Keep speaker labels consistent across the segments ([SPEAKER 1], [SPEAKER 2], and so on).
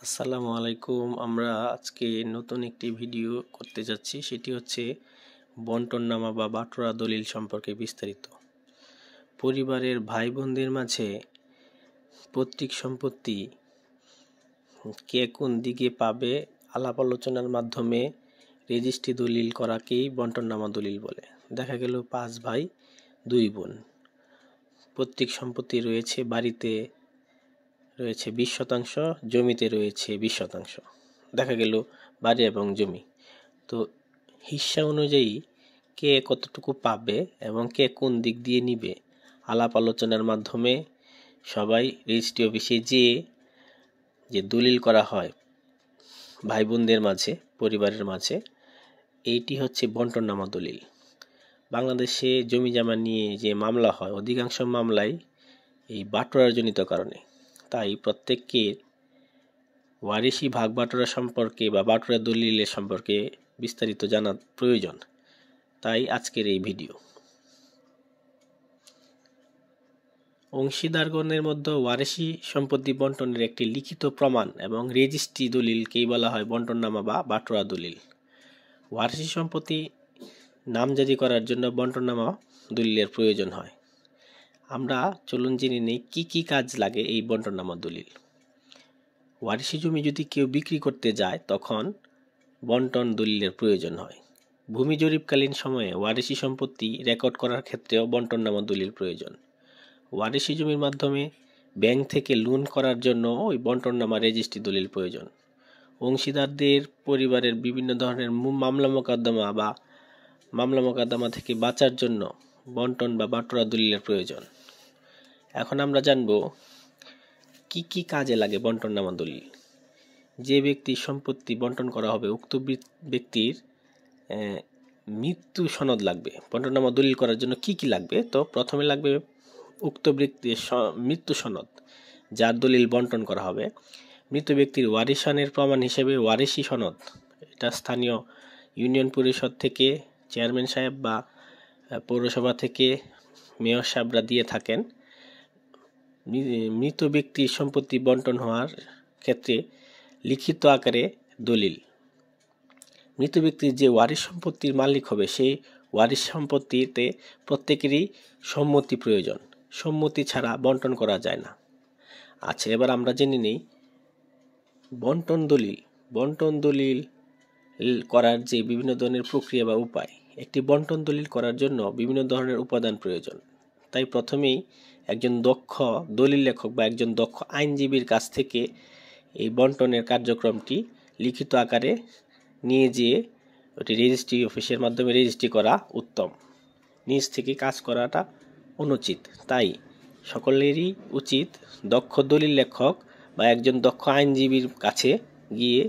[SPEAKER 1] আসসালামু আলাইকুম। আমরা আজকে নতুন একটি ভিডিও করতে যাচ্ছি, সেটি হচ্ছে বন্টননামা বা বাটোয়ারা দলিল সম্পর্কে বিস্তারিত। পরিবারের ভাই বোনদের মাঝে পৈতৃক সম্পত্তি কে কোন দিকে পাবে আলাপ আলোচনার মাধ্যমে রেজিস্ট্রি দলিল করাকেই বন্টননামা দলিল বলে। দেখা গেল 5 ভাই 2 বোন, পৈতৃক সম্পত্তি রয়েছে, বাড়িতে রয়েছে 20%, জমিতে রয়েছে 20%। দেখা গেল বাড়ি এবং জমি, তো হিস্সা অনুযায়ী কে কতটুকু পাবে এবং কে কোন দিক দিয়ে নিবে আলাপ আলোচনার মাধ্যমে সবাই রেজিস্ট্রি অফিসে যে দলিল করা হয় ভাই বোনদের মাঝে, পরিবারের মাঝে, এইটি হচ্ছে বন্টননামা দলিল। বাংলাদেশে জমি জমা নিয়ে যে মামলা হয়, অধিকাংশ মামলাই এই বাটোয়ারাজনিত কারণে। তাই প্রত্যেকের ওয়ারিশি ভাগ বাটোয়ারা সম্পর্কে বা বাটোয়ারা দলিলের সম্পর্কে বিস্তারিত জানা প্রয়োজন। তাই আজকের এই ভিডিও। অংশীদারগণের মধ্যে ওয়ারিশি সম্পত্তি বন্টনের একটি লিখিত প্রমাণ এবং রেজিস্ট্রি দলিলকেই বলা হয় বন্টননামা বা বাটোয়ারা দলিল। ওয়ারিশি সম্পত্তি নামজারি করার জন্য বন্টননামা দলিলের প্রয়োজন হয়। আমরা চলুন জেনে নেই কি কি কাজ লাগে এই বন্টননামা দলিল। ওয়ারিশি জমি যদি কেউ বিক্রি করতে যায় তখন বন্টন দলিলের প্রয়োজন হয়। ভূমি জরিপকালীন সময়ে ওয়ারিশি সম্পত্তি রেকর্ড করার ক্ষেত্রেও বন্টননামা দলিল প্রয়োজন। ওয়ারিশি জমির মাধ্যমে ব্যাংক থেকে লোন করার জন্য ওই বন্টননামা রেজিস্ট্রি দলিল প্রয়োজন। অংশীদারদের পরিবারের বিভিন্ন ধরনের মামলা মোকদ্দমা থেকে বাঁচার জন্য বন্টন বা বাটোয়ারা দলিলের প্রয়োজন। এখন আমরা জানব কি কি কাজে লাগে বন্টননামা দলিল। যে ব্যক্তির সম্পত্তি বন্টন করা হবে উক্ত ব্যক্তির মৃত্যু সনদ লাগবে। বন্টননামা দলিল করার জন্য কি কি লাগবে? তো প্রথমে লাগবে উক্ত ব্যক্তির মৃত্যু সনদ, যার দলিল বন্টন করা হবে। মৃত ব্যক্তির ওয়ারিশানের প্রমাণ হিসেবে ওয়ারিশি সনদ, এটা স্থানীয় ইউনিয়ন পরিষদ থেকে চেয়ারম্যান সাহেব বা পৌরসভা থেকে মেয়র সাহেবরা দিয়ে থাকেন। মৃত ব্যক্তির সম্পত্তি বন্টন হওয়ার ক্ষেত্রে লিখিত আকারে দলিল। মৃত ব্যক্তির যে ওয়ারিশ সম্পত্তির মালিক হবে সেই ওয়ারিশ সম্পত্তিতে প্রত্যেকেরই সম্মতি প্রয়োজন। সম্মতি ছাড়া বন্টন করা যায় না। আচ্ছা, এবার আমরা জেনে নেই বন্টন দলিল করার যে বিভিন্ন ধরনের প্রক্রিয়া বা উপায়। একটি বন্টন দলিল করার জন্য বিভিন্ন ধরনের উপাদান প্রয়োজন। তাই প্রথমেই একজন দক্ষ দলিল লেখক বা একজন দক্ষ আইনজীবীর কাছ থেকে এই বন্টনের কার্যক্রমটি লিখিত আকারে নিয়ে যেয়ে ওটি রেজিস্ট্রি অফিসের মাধ্যমে রেজিস্ট্রি করা উত্তম। নিজ থেকে কাজ করাটা অনুচিত। তাই সকলেরই উচিত দক্ষ দলিল লেখক বা একজন দক্ষ আইনজীবীর কাছে গিয়ে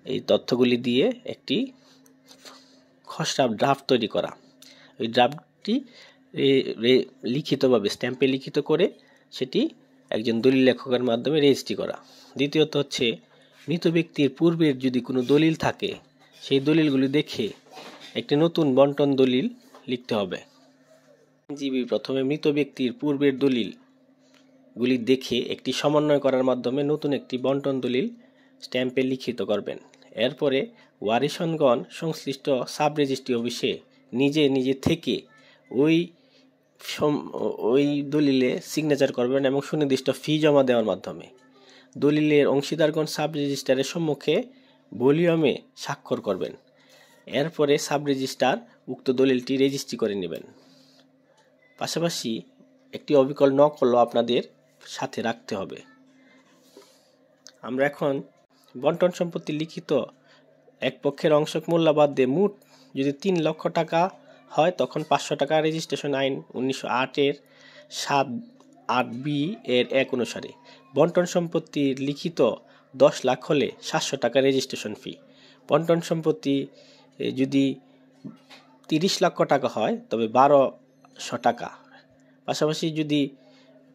[SPEAKER 1] এই তথ্যগুলি দিয়ে একটি খসড়া ড্রাফট তৈরি করা। ওই ড্রাফটটি লিখিতভাবে স্ট্যাম্পে লিখিত করে সেটি একজন দলিল লেখকের মাধ্যমে রেজিস্ট্রি করা। দ্বিতীয়ত হচ্ছে মৃত ব্যক্তির পূর্বের যদি কোনো দলিল থাকে সেই দলিলগুলি দেখে একটি নতুন বন্টন দলিল লিখতে হবে। আইনজীবী প্রথমে মৃত ব্যক্তির পূর্বের দলিলগুলি দেখে একটি সমন্বয় করার মাধ্যমে নতুন একটি বন্টন দলিল স্ট্যাম্পে লিখিত করবেন। এরপরে ওয়ারিশগণ সংশ্লিষ্ট সাব রেজিস্ট্রি অফিসে নিজে থেকে ওই দলিলে সিগনেচার করবেন এবং সুনির্দিষ্ট ফি জমা দেওয়ার মাধ্যমে দলিলের অংশীদারগণ সাব রেজিস্ট্রারের সম্মুখে ভলিউমে স্বাক্ষর করবেন। এরপরে সাব রেজিস্ট্রার উক্ত দলিলটি রেজিস্ট্রি করে নেবেন। পাশাপাশি একটি অবিকল নকলও আপনাদের সাথে রাখতে হবে। আমরা এখন বন্টন সম্পত্তি লিখিত এক পক্ষের অংশক মূল্য বাদ দিয়ে মোট যদি 3 লক্ষ টাকা হয় তখন 500 টাকা রেজিস্ট্রেশন আইন 1908-এর 7(8)(b) এর 1 অনুসারে। বন্টন সম্পত্তির লিখিত 10 লাখ হলে 700 টাকা রেজিস্ট্রেশন ফি। বন্টন সম্পত্তি যদি 30 লক্ষ টাকা হয় তবে 1200 টাকা। পাশাপাশি যদি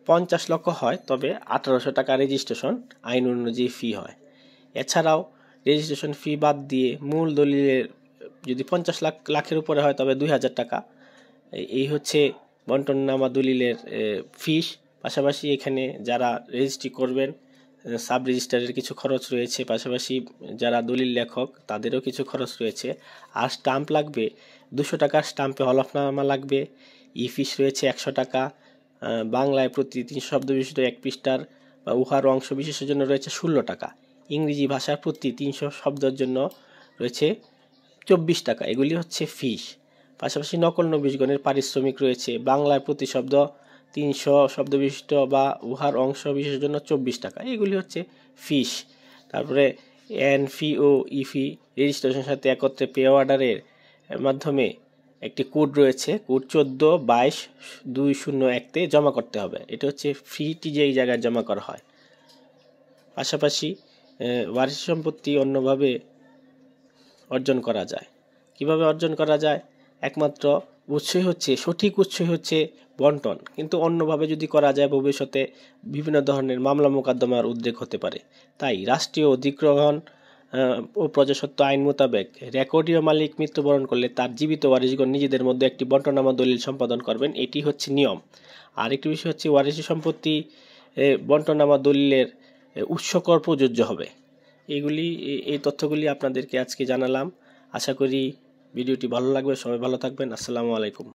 [SPEAKER 1] 50 লক্ষ হয় তবে 1800 টাকা রেজিস্ট্রেশন আইন অনুযায়ী ফি হয়। এছাড়াও রেজিস্ট্রেশন ফি বাদ দিয়ে মূল দলিলের যদি 50 লাখের উপরে হয় তবে 2000 টাকা। এই হচ্ছে বন্টননামা দলিলের ফিস। পাশাপাশি এখানে যারা রেজিস্ট্রি করবেন সাব রেজিস্ট্রারের কিছু খরচ রয়েছে, পাশাপাশি যারা দলিল লেখক তাদেরও কিছু খরচ রয়েছে। আর স্টাম্প লাগবে 200 টাকার স্টাম্পে হলফনামা লাগবে। ই ফিস রয়েছে 100 টাকা। বাংলায় প্রতি 300 শব্দ বিশিষ্ট 1 পৃষ্ঠার বা উহার অংশ বিশেষের জন্য রয়েছে 16 টাকা। ইংরেজি ভাষার প্রতি 300 শব্দের জন্য রয়েছে 24 টাকা। এগুলি হচ্ছে ফিস। পাশাপাশি নকল নবিশগণের পারিশ্রমিক রয়েছে। বাংলায় প্রতি শব্দ 300 শব্দ বিশিষ্ট বা উহার অংশ বিশেষের জন্য 24 টাকা। এগুলি হচ্ছে ফিস। তারপরে এন ফি ও ই ফি রেজিস্ট্রেশনের সাথে একত্রে পে অর্ডারের মাধ্যমে একটি কোড রয়েছে, কোড 14/22/201-তে জমা করতে হবে। এটা হচ্ছে ফিটি যে এই জায়গায় জমা করা হয়। পাশাপাশি ওয়ারিশ সম্পত্তি অন্যভাবে অর্জন করা যায়। কিভাবে অর্জন করা যায়? একমাত্র উৎসই হচ্ছে, সঠিক উৎসই হচ্ছে বন্টন। কিন্তু অন্যভাবে যদি করা যায় ভবিষ্যতে বিভিন্ন ধরনের মামলা মোকদ্দমার উদ্রেক হতে পারে। তাই রাষ্ট্রীয় অধিগ্রহণ ও প্রজাস্বত্ব আইন মোতাবেক রেকর্ডীয় মালিক মৃত্যুবরণ করলে তার জীবিত ওয়ারিশগণ নিজেদের মধ্যে একটি বন্টনামা দলিল সম্পাদন করবেন। এটি হচ্ছে নিয়ম। আরেকটি বিষয় হচ্ছে ওয়ারিশি সম্পত্তি বন্টনামা দলিলের উৎসকর প্রযোজ্য হবে। এই তথ্যগুলি আপনাদেরকে আজকে জানালাম। আশা করি ভিডিওটি ভালো লাগবে। সবাই ভালো থাকবেন। আসসালামু আলাইকুম।